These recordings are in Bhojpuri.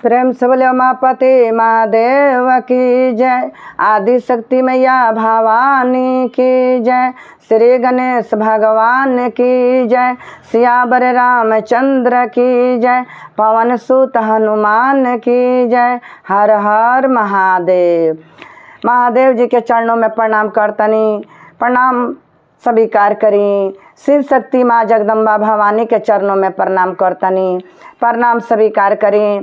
प्रेम से बोले उमापति महादेव की जय, आदि शक्ति मैया भवानी की जय, श्री गणेश भगवान की जय, सियावर रामचंद्र की जय, पवन सुत हनुमान की जय। हर हर महादेव। महादेव जी के चरणों में प्रणाम करतनी, प्रणाम स्वीकार करी। शिव शक्ति माँ जगदम्बा भवानी के चरणों में प्रणाम करतनी, प्रणाम स्वीकार करी।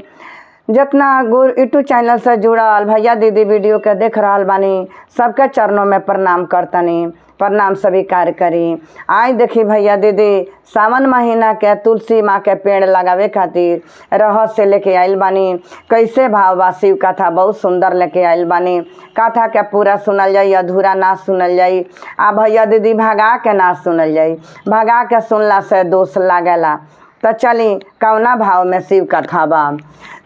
जितना गुरु यूट्यूब चैनल से जुड़ल भैया दीदी वीडियो के देख रहा बानी, सबके चरणों में प्रणाम करतनी, प्रणाम स्वीकार करी। आई देखी भैया दीदी, सावन महीना के तुलसी माँ के पेड़ लगावे खातिर रहस्य से लेके आइल बानी। कैसे भाव बा शिव कथा बहुत सुंदर लेके आइल बानी। कथा के पूरा सुनल जाई, अधूरा ना सुनल जाई। आ भैया दीदी भगा के ना सुनल जाई, भगा के सुनला से दोष लागेला। तो चली कौना भाव में शिव कथा बा।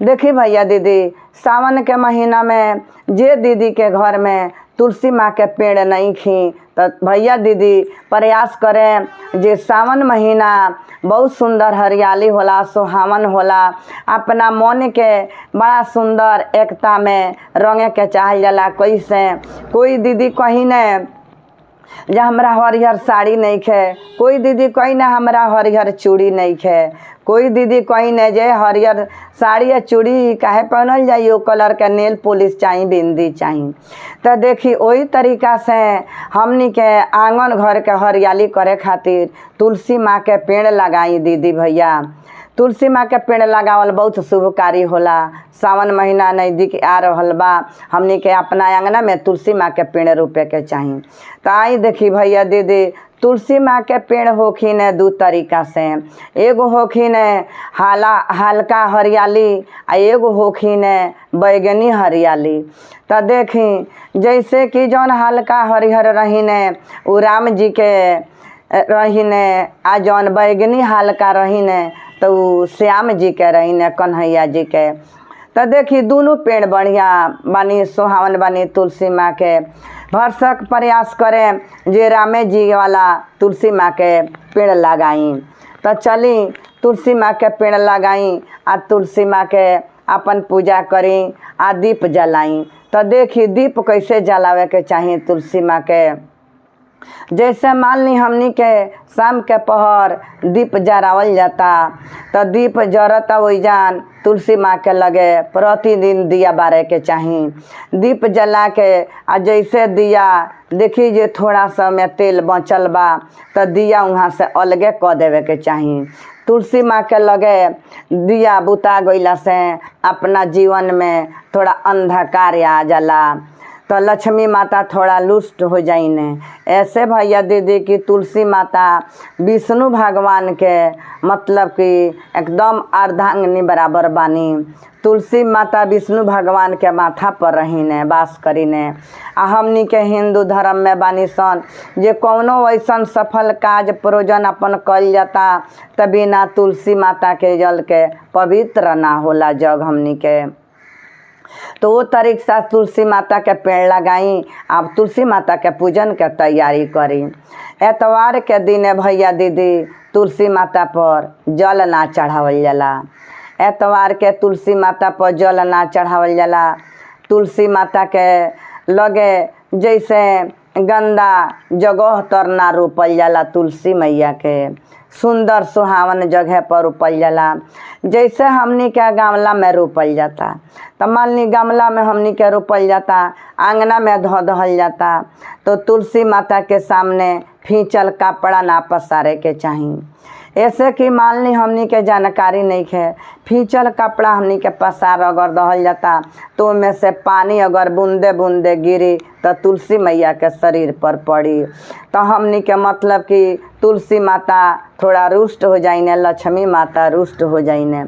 देखी भैया दीदी, सावन के महीना में जे दीदी के घर में तुलसी माँ के पेड़ नहीं खी, तो भैया दीदी प्रयास करें जे सावन महीना बहुत सुंदर हरियाली होला, सुहावन होला। अपना मन के बड़ा सुंदर एकता में रंगे के चाहल जाला। कैसे कोई दीदी कहीं ने जे हमरा हरिहर साड़ी नहीं खे, कोई दीदी कहीं ना हमरा हरिहर चूड़ी नहीं खे, कोई दीदी कहीं न जे हरियर साड़ी या चूड़ी काहे पहनल जाई, ओ कलर के नेल पॉलिश चाहिए, बिंदी चाहिए। तो देखी वही तरीका से हमनी के आंगन घर के हरियाली करे खातिर तुलसी माँ के पेड़ लगाई दीदी भैया। तुलसी माँ के पेड़ लगावल बहुत शुभकारी होला। सावन महीना नज़दीक आ रहल बा, हमनी के अपना आंगना में तुलसी माँ के पेड़ रोपे के चाहिए। तो आई देखी भैया दीदी, तुलसी माँ के पेड़ होखिन दू तरीका से, एगो होखिन हल्का हरियाली आ एगो होखिन बैगनी हरियाली। तो देखी जैसे कि जौन हल्का हरिहर रहीन उ राम जी के रहीन, आ जौन बैगनी हल्का रहीन तो श्याम जी के रहीन, कन्हैया जी के। तो देखी दोनों पेड़ बढ़िया बानी, सुहावन बानी। तुलसी माँ के भरसक प्रयास करें जे रामे जी वाला तुलसी माँ के पेड़ लगाई। तो चली तुलसी माँ के पेड़ लगाई आ तुलसी माँ के अपन पूजा करी आ दीप जलाई। तो देखी दीप कैसे जलावे के चाहिए तुलसी माँ के। जैसे मान ली हमनी के शाम के पहर दीप जरावल जाता, तो दीप जरता वही जान तुलसी माँ के लगे प्रतिदिन दिया बारे के चाहिए। दीप जला के आ जैसे दिया देखी जे थोड़ा सा में तेल बचल बा, तो दिया वहाँ से अलगे क देवे के चाहिए। तुलसी माँ के लगे दिया बुता गईला से अपना जीवन में थोड़ा अंधकार आ जाला, तो लक्ष्मी माता थोड़ा लुष्ट हो जाइने। ऐसे भैया दीदी की तुलसी माता विष्णु भगवान के मतलब कि एकदम अर्धांगिनी बराबर बानी। तुलसी माता विष्णु भगवान के माथा पर रहीने, वास करीने। आ हमनी के हिंदू धर्म में बानी सन जे कौनो वैसन सफल काज प्रयोजन अपन कल जाता, त बिना तुलसी माता के जल के पवित्र ना होला जग हमनी के। तो वो तरीका से तुलसी माता के पेड़ लगाई। अब तुलसी माता के पूजन के तैयारी करी। एतवार के दिन भैया दीदी तुलसी माता पर जल ना चढ़ावल जाला। एतवार के तुलसी माता पर जल ना चढ़ावल जाला। तुलसी माता के लगे जैसे गंदा जगह तर ना रोपल जाला, तुलसी मैया के सुंदर सुहावन जगह पर रोपल जाला। जैसे हमनी के गमला में रोपल जाता, तो मान ली गमला में हमनी के रोपल जाता, आंगना में धो दहल जाता, तो तुलसी माता के सामने फींचल कपड़ा ना पसारे के चाहिए। ऐसे कि मान ली हमनी के जानकारी नहीं है, फींचल कपड़ा हमनी के पसार अगर दहल जाता, तो उनमें से पानी अगर बूंदे बूंदे गिरी तो तुलसी मैया के शरीर पर पड़ी, तो हमनी के मतलब कि तुलसी माता थोड़ा रुष्ट हो जाइने, लक्ष्मी माता रुष्ट हो जाइने।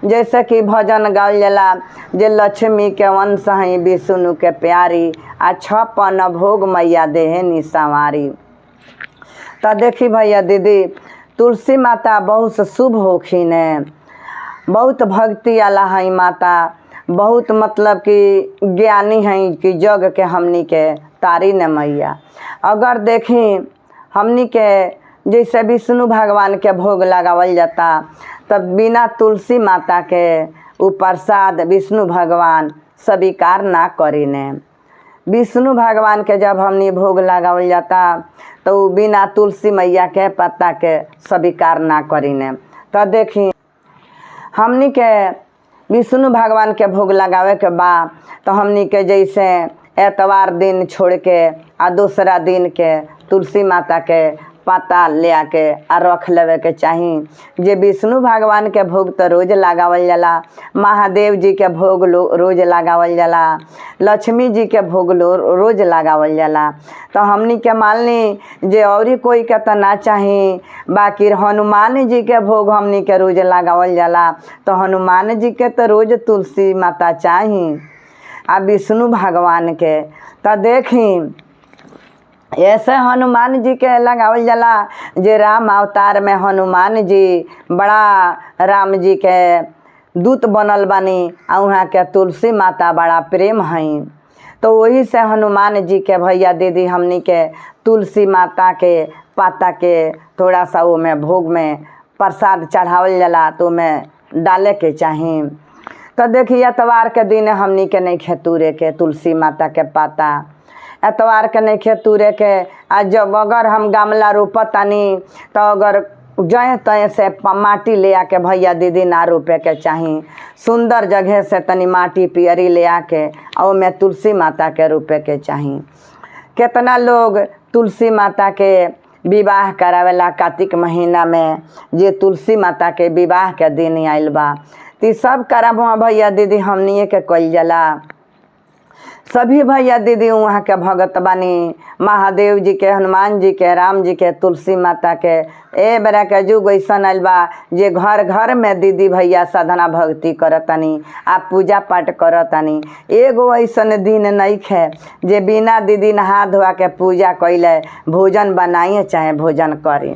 जैसे कि भजन गावल जाला जे लक्ष्मी के वंश हैं विष्णु के प्यारी, आ छप्पन भोग मैया देहे निसंवारी। तो देखी भैया दीदी तुलसी माता बहुत शुभ होखिन, बहुत भक्ति वाला है माता, बहुत मतलब कि ज्ञानी हैं कि जग के हमनी के तारी न मैया। अगर देखी हमनी के जैसे विष्णु भगवान के भोग लगावल जाता, तब बिना तुलसी माता के उ प्रसाद विष्णु भगवान स्वीकार ना करीने। विष्णु भगवान के जब हमनी भोग लगावल जाता तो बिना तुलसी मैया के पत्ता के स्वीकार ना करीने। तो देखी हमनी के विष्णु भगवान के भोग लगावे के बाद तो हमनी के जैसे एतवार दिन छोड़ के आ दूसरा दिन के तुलसी माता के पत्ता ले आके आ रख लेवे के चाही। जे विष्णु भगवान के भोग तो रोज लगावल जाला, महादेव जी के भोग रोज लगावल जाला, लक्ष्मी जी के भोग रोज लगावल जाला। तो हमनी के मान ली जे और कोई के तो ना चाही, बाकी हनुमान जी के भोग हमनी के रोज लगावल जाला। तो हनुमान जी के तो रोज तुलसी माता चाही आ विष्णु भगवान के तो देखी ऐसे हनुमान जी के लगावल जाला। जे राम अवतार में हनुमान जी बड़ा राम जी के दूत बनल बानी आ वहाँ के तुलसी माता बड़ा प्रेम हई। तो वही से हनुमान जी के भैया दीदी हमनी के तुलसी माता के पाता के थोड़ा सा वो में भोग में प्रसाद चढ़ावल जाला तो में डाले के चाही। तो देखिए एतवार के दिन हमनी के नहीं खेतूरे के तुलसी माता के पाता, एतवार के नहीं खेतूरे के। आ जब अगर हम गमला रोपतानी तो अगर जय तय से माटी ले आके भैया दीदी ना रोपे के चाही। सुंदर जगह से तनी माटी पियरी ले आके और में तुलसी माता के रोपे के चाही। कितना लोग तुलसी माता के विवाह करावेला कार्तिक महीना में, जे तुलसी माता के विवाह के दिन आइल बा ती सब करब भैया दीदी हमनिए के कइल जाला। सभी भैया दीदी वहाँ के भगत बानी, महादेव जी के, हनुमान जी के, राम जी के, तुलसी माता के। ए बेरा के जुग ऐसन आइल बा जे घर घर में दीदी भैया साधना भक्ति करतानी आ पूजा पाठ करतानी। एगो ऐसन दिन नइखे जे बिना दीदी नहा धोआ के पूजा कइले भोजन बनाइए चाहे भोजन करी।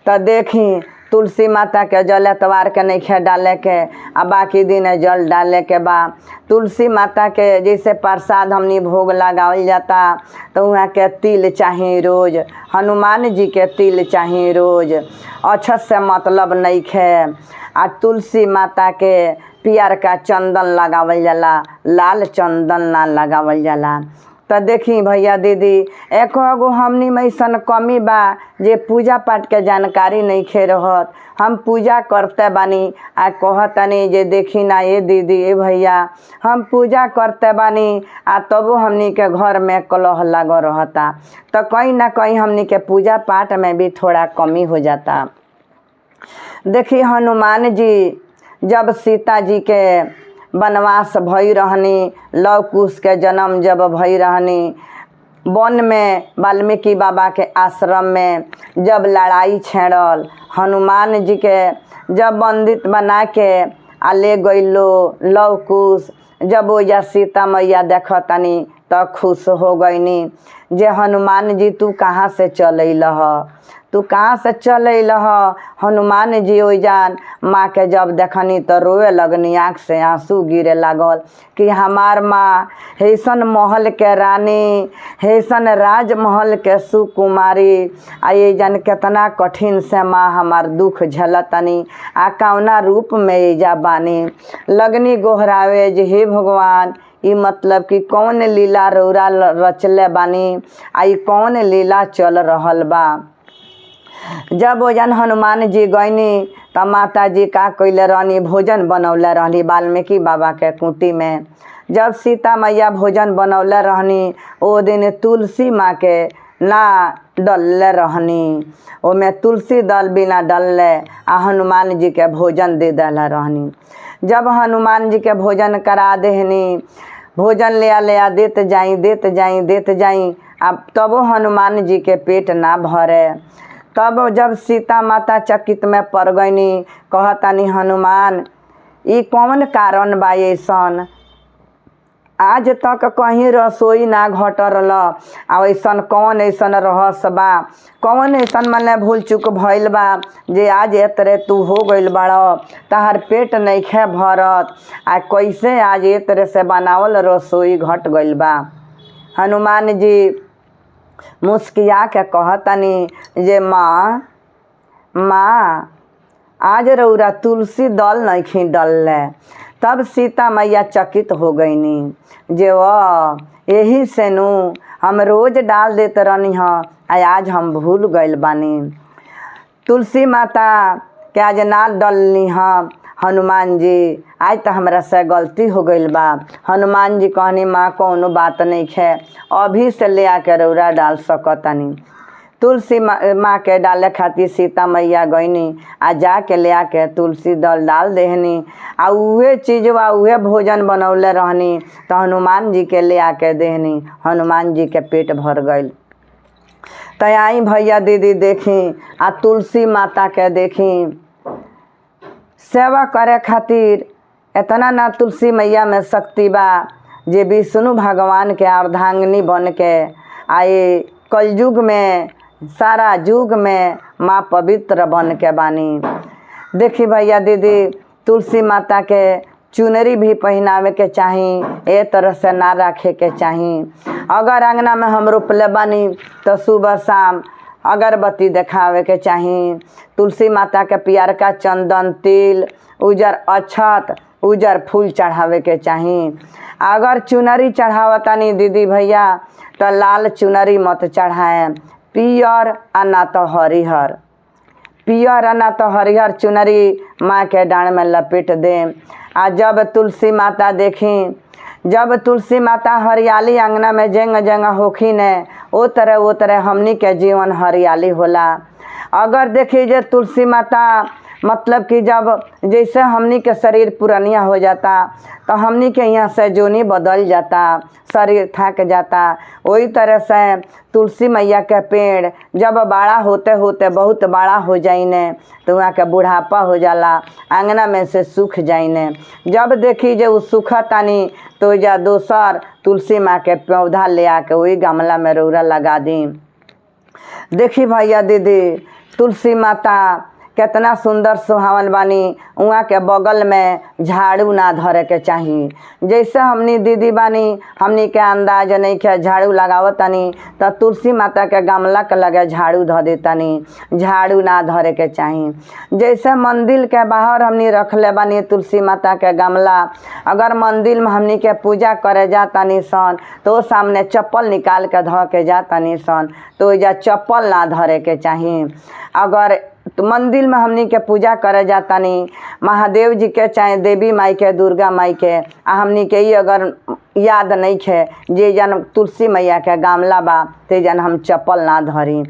तो देखी तुलसी माता के जल एतवार के नहीं डाले के आ बाकी दिन जल डाले के बा। तुलसी माता के जैसे प्रसाद हमनी भोग लगावल जाता तो वहाँ के तिल चाहिए रोज, हनुमान जी के तिल चाहिए रोज, अक्षत से मतलब नहीं खे। आ तुलसी माता के पियर का चंदन लगावल जाला, लाल चंदन ना लगावल जाला। तो देखी भैया दीदी एको हमनी में ऐसन कमी बा जे पूजा पाठ के जानकारी नहीं खे रहत। हम पूजा करते बानी आ कहतनी जे देखी ना ये दीदी ए भैया हम पूजा करते बानी आ तबो हमनी के घर में कलह लागो रहता। तो कहीं ना कहीं हमनी के पूजा पाठ में भी थोड़ा कमी हो जाता। देखी हनुमान जी जब सीता जी के वनवास भई रहनी, लव कुश के जन्म जब भई रहनी, वन में वाल्मीकि बाबा के आश्रम में जब लड़ाई छेड़ल, हनुमान जी के जब बंदित बना के आ ले गइलो लव कुश, जब ओजा सीता मैया देखतनी तो खुश हो गईनी जे हनुमान जी तू कहाँ से चल अइलह, तू कहाँ से चल अइलह। हनुमान जी ओजान माँ के जब देखनी तो रोए लगनी, आँख से आंसू गिरे लागल कि हमार माँ हैसन महल के रानी, हैसन राजमहल के सुकुमारी, आ ये जान कितना कठिन से माँ हमार दुख झलतनी आ कौना रूप में एजा बानी। लगनी गोहरावे जे हे भगवान ई मतलब कि कौन लीला रौरा रचले बानी, आ ई कौन लीला चल रहल बा। जब ओजन हनुमान जी गईनी तो माता जी का कइले रहनी, भोजन बनौले रहनी वाल्मीकि बाबा के कुटी में। जब सीता मैया भोजन बनौले रहनी ओ दिन तुलसी माँ के ना डलले रहनी, ओमे तुलसी दल बिना डलले आ हनुमान जी के भोजन दे दिला रहनी। जब हनुमान जी के भोजन करा देहनी, भोजन ले आ देत जाई अब तबो हनुमान जी के पेट ना भरे। तब जब सीता माता चकित में पड़ गईनी, कहतानी हनुमान ई कौन कारण बा ऐसन, आज तक कहीं रसोई ना घटल आ ऐसन कौन ऐसन रहस्य बा, कौन ऐसन मने भूल चूक भइल बा जे आज एतरे तू हो गइल बाड़, तहार पेट नइखे भरत आ कैसे आज एतरे से बनावल रसोई घट गइल बा। हनुमान जी मुस्किया के कहतनी जे माँ आज रौरा तुलसी दल नइखी डलले, तब सीता मैया चकित हो गईनी जे वह यही से नू हम रोज डाल देते रहनी हाँ, आज हम भूल गइल बानी। तुलसी माता के आज ना डलनी हाँ हनुमान जी, आज तो हमरा से गलती हो गइल बा। हनुमान जी कहनी माँ कौनो बात नहीं है, अभी से ले आके रौरा डाल सकतानी। तुलसी माँ के डाले खातिर सीता मैया गईनी आ जाके ले आके तुलसी दल डाल देहनी आ उहे चीज़वा उहे भोजन बनौले रहनी तो हनुमान जी के ले आके देहनी। हनुमान जी के पेट भर गइल। तो आई भैया दीदी देखी आ तुलसी माता के देखी सेवा करे खातिर इतना ना तुलसी मैया में शक्ति बा जे विष्णु भगवान के अर्धांगिनी बन के आए कलयुग में सारा युग में माँ पवित्र बन के बानी। देखी भैया दीदी तुलसी माता के चुनरी भी पहनावे के चाही, ए तरह से ना रखे के चाही। अगर अंगना में हम रोपले बानी तो सुबह शाम अगरबत्ती देखावे के चाही। तुलसी माता के पियर का चंदन तिल उजर अक्षत उजर फूल चढ़ावे के चाही। अगर चुनरी चढ़ावतानी दीदी भैया तो लाल चुनरी मत चढ़ाएं, पियर आ ना तो हरिहर, पियर आ ना तो हरिहर चुनरी माँ के डाँड में लपेट दें। आ जब तुलसी माता देखी, जब तुलसी माता हरियाली अंगना में जंग जंग होखी ने वो तरह हमनी के जीवन हरियाली होला। अगर देखी जे तुलसी माता मतलब कि जब जैसे हमनी के शरीर पुरानिया हो जाता तो हमनी के यहाँ से जोनी बदल जाता, शरीर थक जाता। वही तरह से तुलसी मैया के पेड़ जब बड़ा होते होते बहुत बड़ा हो जाइने तो वहाँ के बुढ़ापा हो जाला, अंगना में से सूख जाइने। जब देखी जे वो सूखतानी तो जा दोसर तुलसी माँ के पौधा ले आके वही गमला में रौरा लगा दी। देखी भैया दीदी तुलसी माता कितना सुंदर सुहावन बानी, उहाँ के बगल में झाड़ू ना धरे के चाही। जैसे हमनी दीदी बानी हमनी के अंदाज नहीं के झाड़ू लगावतानी तो तुलसी माता के गमला के लगे झाड़ू धो देतानी, झाड़ू ना धरे के चाही। जैसे मंदिर के बाहर हमनी रखले बानी तुलसी माता के गमला, अगर मंदिर में हमनी के पूजा करे जातानी सन तो सामने चप्पल निकाल के धो के जातानी सन तो जा चप्पल ना धरे के चाही। अगर तो मंदिर में हमनी के पूजा करे जातानी महादेव जी के चाहे देवी माई के दुर्गा माई के हमनी के ही अगर याद नहीं है जे जन तुलसी मैया के गमला बा ते जन हम चप्पल ना धरी।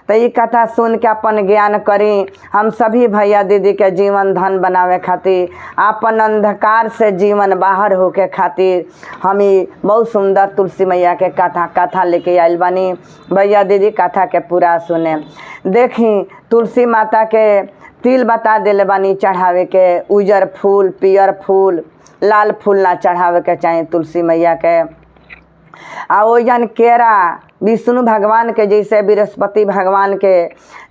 तो ये कथा सुन के अपन ज्ञान करी। हम सभी भैया दीदी के जीवन धन बनावे खातिर अपन अंधकार से जीवन बाहर होके खातिर हम ही बहुत सुंदर तुलसी मैया के कथा लेके आइल बानी। भैया दीदी कथा के पूरा सुने। देखी तुलसी माता के तिल बता दिले बानी चढ़ावे के, उजर फूल पियर फूल लाल फूल ना चढ़ावे के चाहे तुलसी मैया के। आ ओजन केरा विष्णु भगवान के जैसे बृहस्पति भगवान के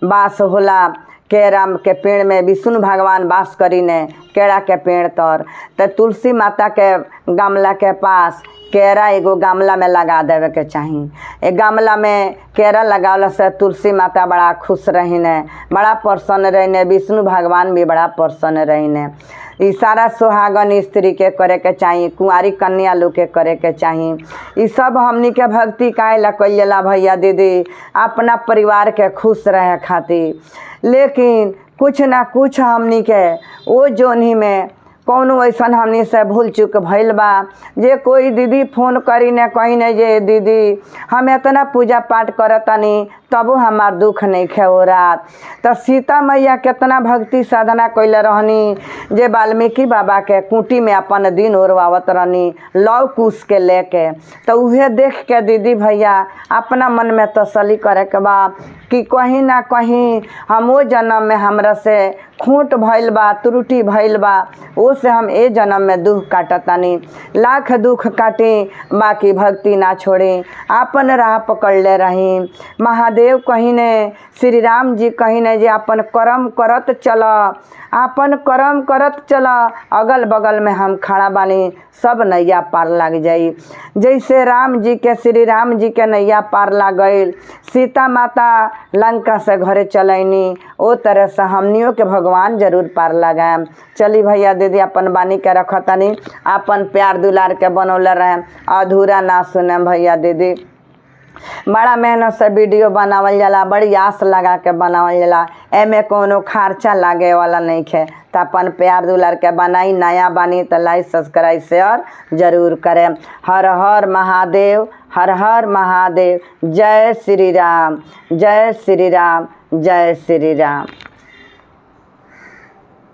वास होला, केरा के पेड़ में विष्णु भगवान वास करी ने केरा के पेड़ तर, तो तुलसी माता के गमला के पास केरा एगो गमला में लगा देवे के चाही। एक गमला में केरा लगावला से तुलसी माता बड़ा खुश रहीने, बड़ा प्रसन्न रहीने, विष्णु भगवान भी बड़ा प्रसन्न रहीने। ई सारा सुहागन स्त्री के करे के चाही, कुंवारी कन्या लोग के करे के चाही। ई सब हमनी के भक्ति काहे ला कइला भैया दीदी अपना परिवार के खुश रहे खातिर। लेकिन कुछ ना कुछ हमनी के वो जोनी में कौनो ऐसन हमनी से भूल चूक भइल बा जे कोई दीदी फोन करी ने कही ने जे दीदी हम इतना पूजा पाठ करतानी तबो हमार दुख नहीं खे हो रात। तो सीता मैया कितना भक्ति साधना कैले रहनी जे वाल्मीकि बाबा के कुटी में अपन दिन ओरवावत रहनी लव कुश के लेके। तो उहे देख के दीदी भैया अपना मन में तसल्ली करे के बा कि कहीं ना कहीं हमो जन्म में हमरा से खूंट भइल बा, त्रुटि भइल बा, वो से हम ए जन्म में दुख काटतानी। लाख दुख काटी बाकी भक्ति ना छोड़ी, अपन राह पकड़ ले रही। महादेव कहीं ने, श्री राम जी कहीं ने जे अपन कर्म करत चल, अपन कर्म करत चल, अगल बगल में हम खड़ा बानी, सब नैया पार लग जाई। जैसे राम जी के, श्री राम जी के नैया पार लग गई, सीता माता लंका से घरे चलैनी, ओ तरह से हमनियों के भगवान जरूर पार लगाएम। चली भैया दीदी अपन बानी के रखतनी, अपन प्यार दुलार के बनौले रहें, अधूरा ना सुने भैया दीदी। बड़ा मेहनत से वीडियो बनावल जाला, बड़ी आस लगा के बनावल जाला, एमे कोनो खर्चा लागे वाला नहीं है। तो अपन प्यार दुलार के बनाई, नया बानी तो लाइक सब्सक्राइब शेयर जरूर करें। हर हर महादेव, हर हर महादेव। जय श्री राम, जय श्री राम, जय श्री राम।